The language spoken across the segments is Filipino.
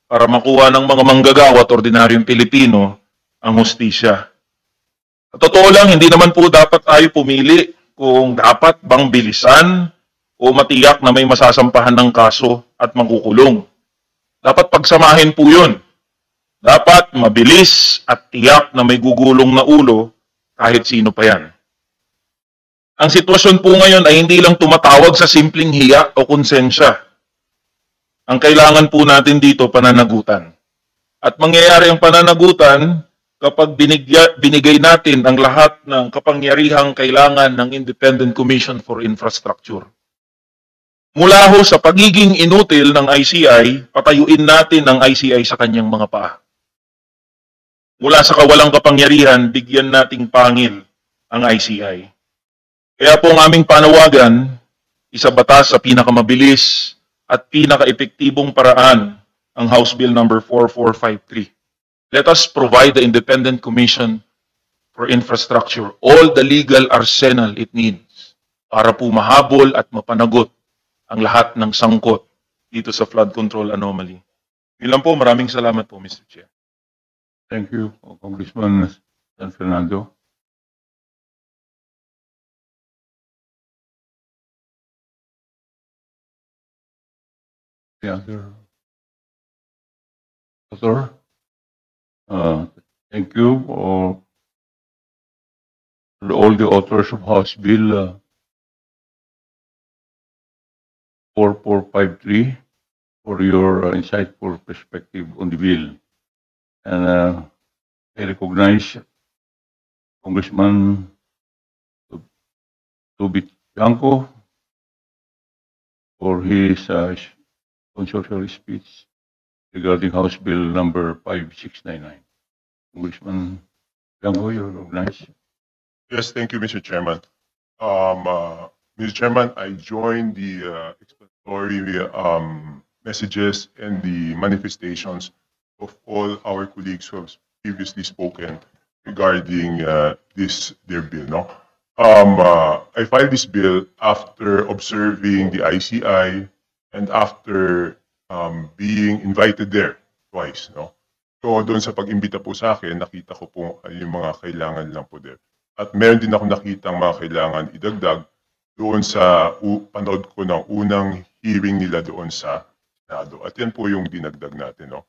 para makuha ng mga manggagawa at ordinaryong Pilipino ang hustisya. Sa totoo lang, hindi naman po dapat tayo pumili kung dapat bang bilisan o matiyak na may masasampahan ng kaso at makukulong. Dapat pagsamahin po yun. Dapat mabilis at tiyak na may gugulong na ulo kahit sino pa yan. Ang sitwasyon po ngayon ay hindi lang tumatawag sa simpleng hiya o konsensya. Ang kailangan po natin dito, pananagutan. At mangyayari ang pananagutan kapag binigay natin ang lahat ng kapangyarihang kailangan ng Independent Commission for Infrastructure. Mula ho sa pagiging inutil ng ICI, patayuin natin ang ICI sa kanyang mga paa. Mula sa kawalang kapangyarihan, bigyan nating pangil ang ICI. Kaya po ang aming panawagan, isabatas sa pinakamabilis at pinaka-epektibong paraan ang House Bill number 4453. Let us provide the Independent Commission for Infrastructure all the legal arsenal it needs para po mahabol at mapanagot ang lahat ng sangkot dito sa flood control anomaly. Yun lang po, maraming salamat po, Mr. Chair. Thank you, Congressman San Fernando. The other author? Thank you for all the authors of House Bill 4453 for your insightful perspective on the bill. And I recognize Congressman Tubit Bianco for his consortial speech regarding House Bill number 5699. Congressman Bianco, you're recognized. Yes, thank you, Mr. Chairman. Mr. Chairman, I joined the explanatory messages and the manifestations of all our colleagues who have previously spoken regarding their bill. No? I filed this bill after observing the ICI and after being invited there twice. No? So doon sa pag-imbita po sa akin, nakita ko po yung mga kailangan lang po there. At meron din ako nakitang mga kailangan idagdag doon sa panood ko ng unang hearing nila doon sa Senado. At yan po yung dinagdag natin. No?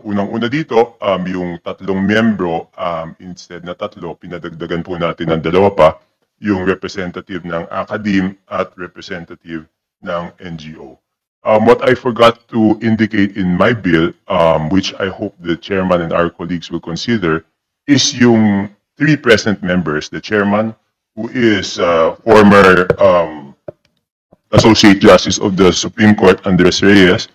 Unang-una dito, yung 3 miyembro, instead na 3, pinadagdagan po natin ng 2 pa, yung representative ng academe at representative ng NGO. What I forgot to indicate in my bill, which I hope the chairman and our colleagues will consider, is yung 3 present members, the chairman, who is former Associate Justice of the Supreme Court, Andres Reyes,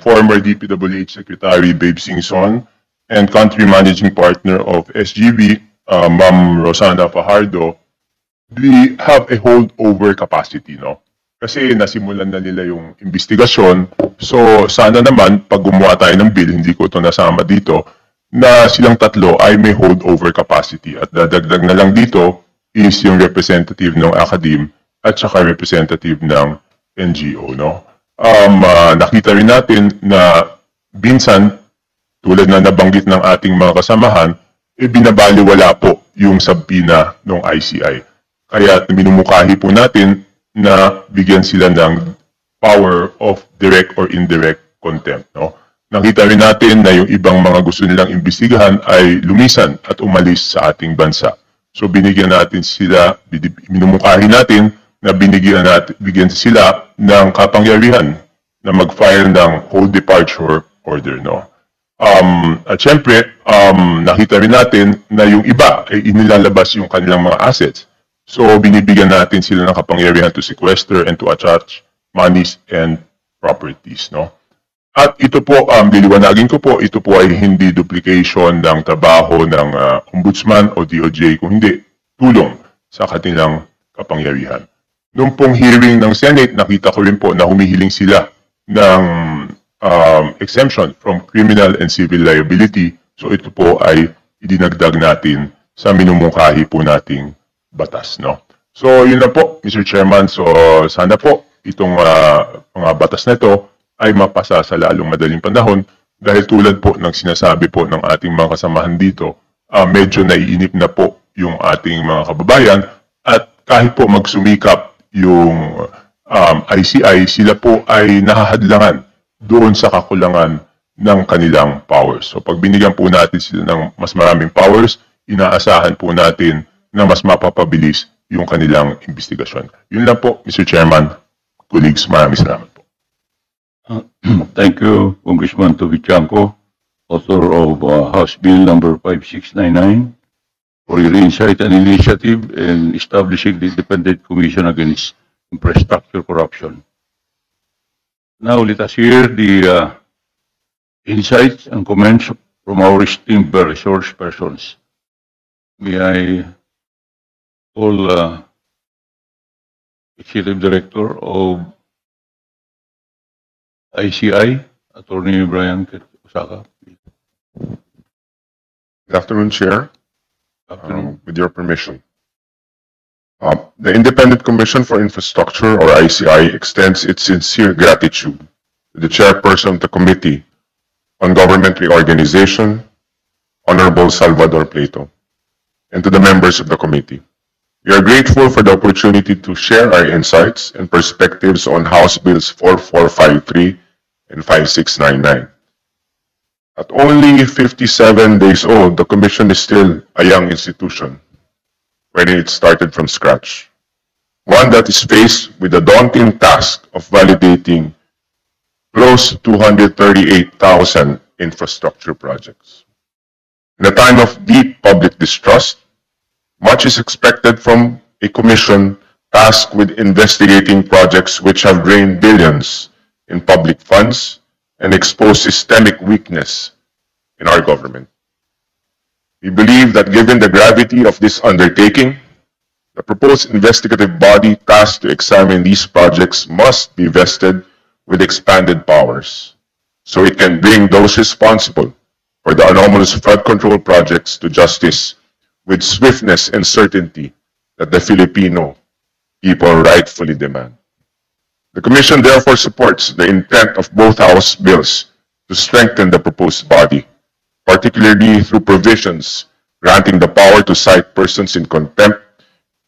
former DPWH Secretary Babe Singson, and country managing partner of SGB, Ma'am Rosana Fajardo. They have a holdover capacity, no? Kasi nasimulan na nila yung investigasyon. So sana naman, pag gumawa tayo ng bill, hindi ko ito nasama dito, na silang 3 ay may holdover capacity. At dadagdag na lang dito is yung representative ng academe at saka representative ng NGO, no? Nakita rin natin na minsan, tulad na nabanggit ng ating mga kasamahan, binabaliwala po yung sabina ng ICI. Kaya minumukahi po natin na bigyan sila ng power of direct or indirect contempt. No? Nakita rin natin na yung ibang mga gusto nilang imbestigahan ay lumisan at umalis sa ating bansa. So binigyan natin sila, minumukahi natin na bigyan sila ng kapangyarihan na mag-file ng hold departure order. No? At syempre, nakita rin natin na yung iba ay inilalabas yung kanilang mga assets. So binibigyan natin sila ng kapangyarihan to sequester and to attach monies and properties. No? At ito po, liliwanagin ko po, ito po ay hindi duplication ng trabaho ng ombudsman o DOJ, kung hindi tulong sa kanilang kapangyarihan. Noong pong hearing ng Senate, nakita ko rin po na humihiling sila ng exemption from criminal and civil liability. So ito po ay idinagdag natin sa minumungkahi po nating batas. No? So yun na po, Mr. Chairman. So sana po itong mga batas na ito ay mapasa sa lalong madaling panahon dahil tulad po ng sinasabi po ng ating mga kasamahan dito, medyo naiinip na po yung ating mga kababayan at kahit po magsumikap yung ICI, sila po ay nahahadlangan doon sa kakulangan ng kanilang powers. So pag binigyan po natin sila ng mas maraming powers, inaasahan po natin na mas mapapabilis yung kanilang investigasyon. Yun lang po, Mr. Chairman, colleagues, maraming salamat po. Thank you, Congressman Toby Chanco, author of House Bill number 5699, for your insight and initiative in establishing the Independent Commission Against Infrastructure Corruption. Now let us hear the insights and comments from our esteemed resource persons. May I call Executive Director of ICI, Attorney Brian Osaka. Good afternoon, Chair. Afternoon. With your permission. The Independent Commission for Infrastructure, or ICI, extends its sincere gratitude to the Chairperson of the Committee on Government Reorganization, Honorable Salvador Plato, and to the members of the committee. We are grateful for the opportunity to share our insights and perspectives on House Bills 4453 and 5699. At only 57 days old, the Commission is still a young institution when it started from scratch. One that is faced with the daunting task of validating close to 238,000 infrastructure projects. In a time of deep public distrust, much is expected from a commission tasked with investigating projects which have drained billions in public funds and exposed systemic weakness in our government. We believe that given the gravity of this undertaking, the proposed investigative body tasked to examine these projects must be vested with expanded powers, so it can bring those responsible for the anomalous flood control projects to justice with swiftness and certainty that the Filipino people rightfully demand. The Commission therefore supports the intent of both House bills to strengthen the proposed body, particularly through provisions granting the power to cite persons in contempt,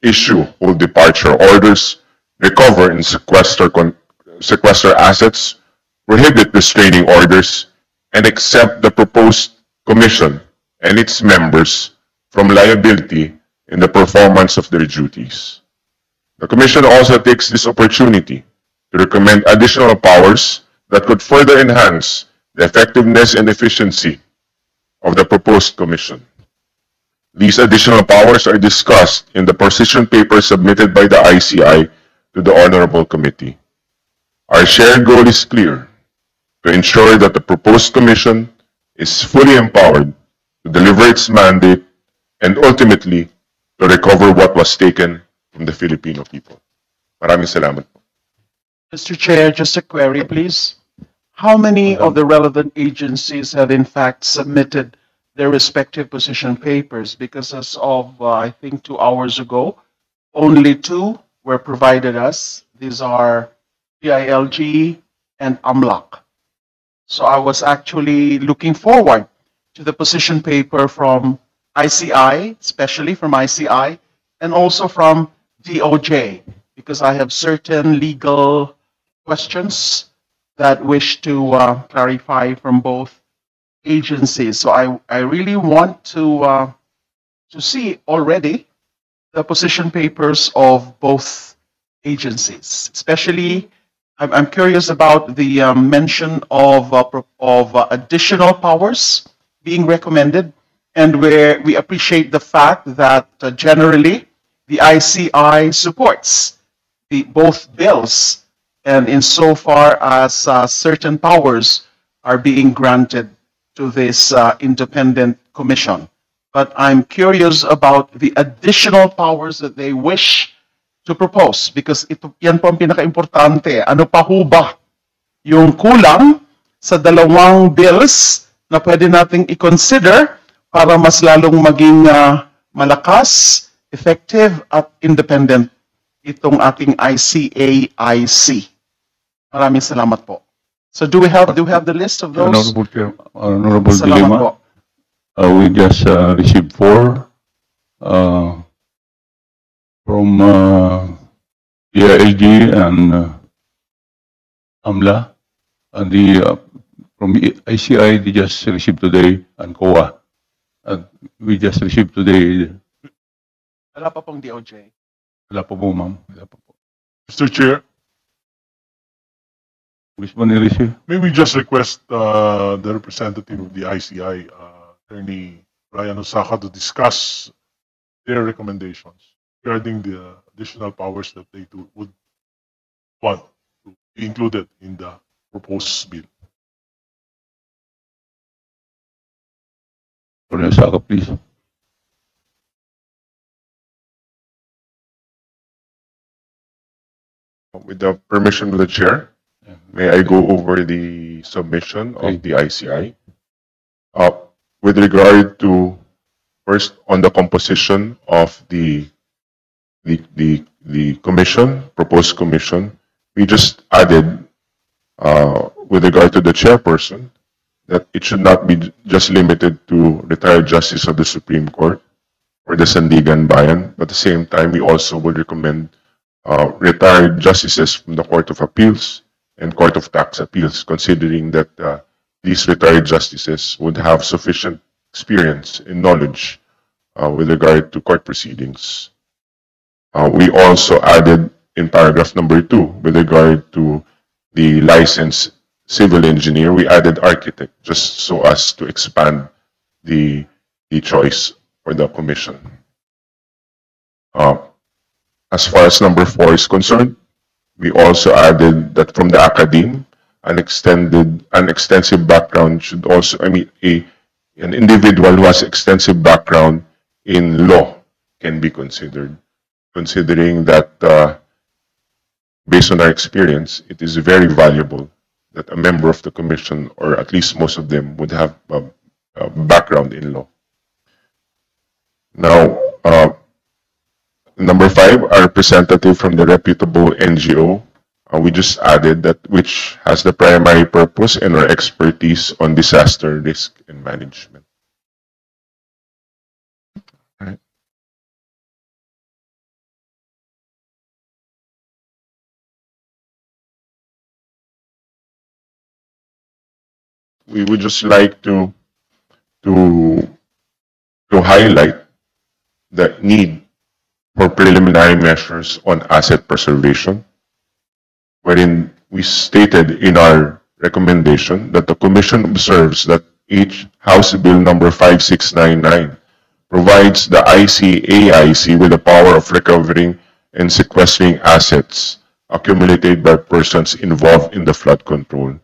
issue whole departure orders, recover and sequester assets, prohibit restraining orders, and exempt the proposed Commission and its members from liability in the performance of their duties. The Commission also takes this opportunity to recommend additional powers that could further enhance the effectiveness and efficiency of the proposed Commission. These additional powers are discussed in the position paper submitted by the ICI to the Honorable Committee. Our shared goal is clear: to ensure that the proposed Commission is fully empowered to deliver its mandate and ultimately to recover what was taken from the Filipino people. Maraming salamat po. Mr. Chair, just a query, please. How many of the relevant agencies have in fact submitted their respective position papers? Because as of, I think, 2 hours ago, only 2 were provided us. These are PILG and AMLAC. So I was actually looking forward to the position paper from ICI, especially from ICI, and also from DOJ, because I have certain legal questions that wish to clarify from both agencies. So I really want to see already the position papers of both agencies. Especially, I'm curious about the mention of additional powers being recommended, and where we appreciate the fact that generally the ICI supports both bills, and insofar as certain powers are being granted to this independent commission. But I'm curious about the additional powers that they wish to propose, because yan po ang pinaka-importante. Ano pa ho ba yung kulang sa dalawang bills na pwede nating i-consider para mas lalong maging malakas, effective at independent itong ating ICAIC. Maraming salamat po. So do we have the list of those? Honorable Chair, Honorable Salamat Dilima, po. we just received 4 from DILG and AMLA, and from ICI, they just received today, and COA. And we just received today. Wala pa pong DOJ. Wala pa po, ma'am. Wala pa po. Mr. Chair, Gusto mo ni-receive? may we just request the representative of the ICI, Attorney Ryan Osaka, to discuss their recommendations regarding the additional powers that they would want to be included in the proposed bill. Attorney Osaka, please. With the permission of the chair, may I go over the submission of the ICI? With regard to, first, on the composition of the commission, proposed commission, we just added, with regard to the chairperson, that it should not be just limited to retired justice of the Supreme Court or the Sandigan Bayan, but at the same time, we also would recommend retired justices from the Court of Appeals and Court of Tax Appeals, considering that these retired justices would have sufficient experience and knowledge with regard to court proceedings. We also added in paragraph number 2, with regard to the licensed civil engineer, we added architect, just so as to expand the choice for the commission. As far as number 4 is concerned, we also added that from the academe, an extensive background should also, an individual who has extensive background in law can be considered, considering that based on our experience, it is very valuable that a member of the commission, or at least most of them, would have a background in law. Now, number 5, a representative from the reputable NGO. We just added that which has the primary purpose and or expertise on disaster risk and management. All right. We would just like to highlight the need for preliminary measures on asset preservation, wherein we stated in our recommendation that the Commission observes that each House Bill number 5699 provides the ICAIC with the power of recovering and sequestering assets accumulated by persons involved in the flood control.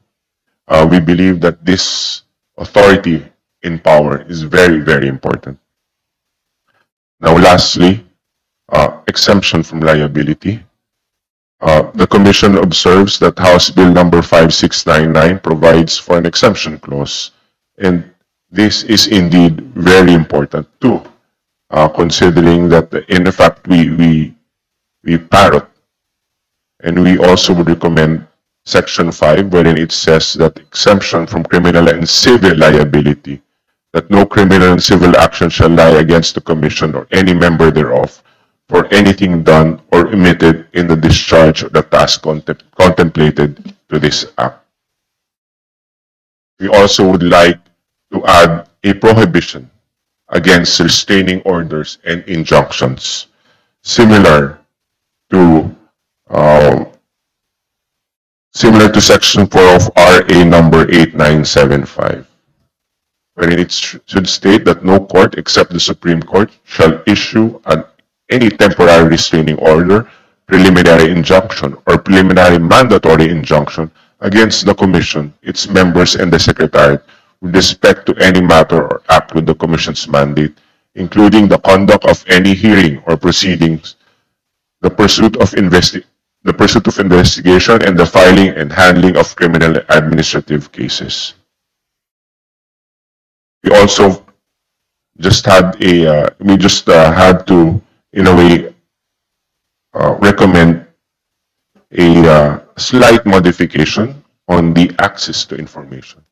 We believe that this authority in power is very, very important. Now, lastly, exemption from liability. The Commission observes that House Bill number 5699 provides for an exemption clause, and this is indeed very important too, considering that in fact we parrot, and we also would recommend Section 5, wherein it says that exemption from criminal and civil liability, that no criminal and civil action shall lie against the Commission or any member thereof for anything done or omitted in the discharge of the task contemplated to this Act. We also would like to add a prohibition against restraining orders and injunctions, similar to Section 4 of RA number 8975, wherein it should state that no court except the Supreme Court shall issue any temporary restraining order, preliminary injunction, or preliminary mandatory injunction against the Commission, its members, and the Secretariat with respect to any matter or act with the Commission's mandate, including the conduct of any hearing or proceedings, the pursuit of investigation, and the filing and handling of criminal administrative cases. We also just had had to, in a way, recommend a slight modification on the access to information.